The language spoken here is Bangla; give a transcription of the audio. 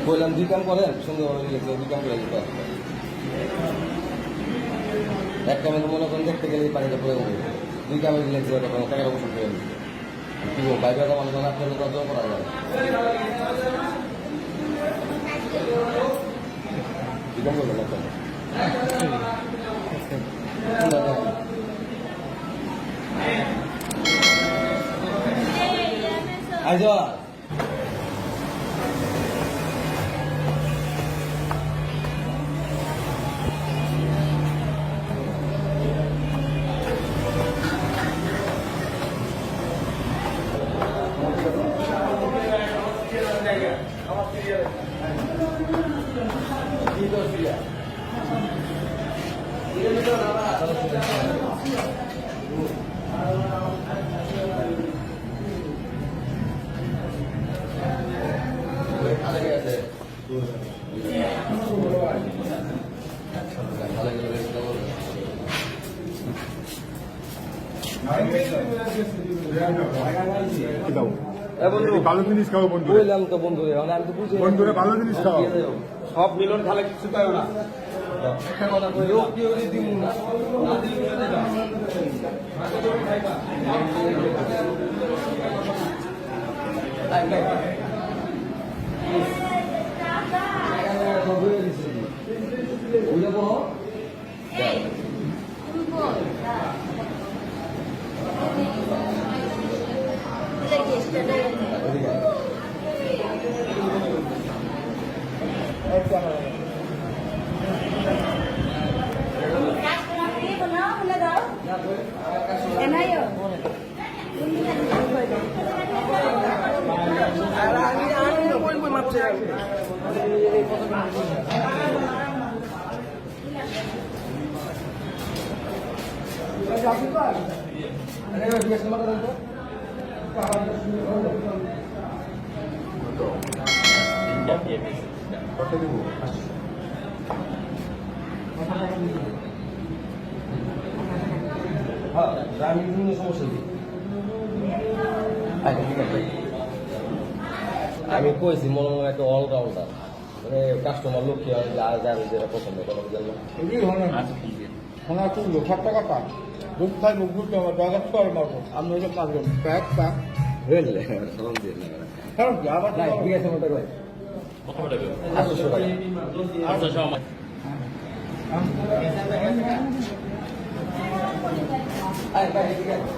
বললাম দুই কাম করেন সুন্দরভাবে লিখে দুই কাম করে দিতে এক কামে মনে করেন দেখতে গেলে পানিটা পড়ে যাবে দুই কামে লিখে টাকার অবসর করে দিচ্ছে কি বলবো বাইরে মানুষ আপনার কত করা যায় দুই কাম করবেন একটা আজ ভালো জিনিস খাও বন্ধু বললাম তো বন্ধু আমি তো বুঝি বন্ধুরা ভালো জিনিস খাও সব মিলন খালে কিছু পাই না একটা কথা কই ও কি ওই দিমু না না দিলে না হ্যাঁ আমি বিভিন্ন সমস্যা দিই আচ্ছা ঠিক আছে আমি কইছি মনে মনে একটা অলরাউন্ডার মানে কাস্টমার লক্ষ্য হয় যা যাবে যেটা পছন্দ করার জন্য তুললো 60 টাকা পান দুধ খাই মুখ দুধ আমার টাকা সর মারবো আমি হচ্ছে 5 জন প্যাক প্যাক রেলে সালাম দিয়ে না কারণ আবার নাই ঠিক আছে মোটা ভাই কত টাকা 800 টাকা 800 আমার আয় ভাই ঠিক আছে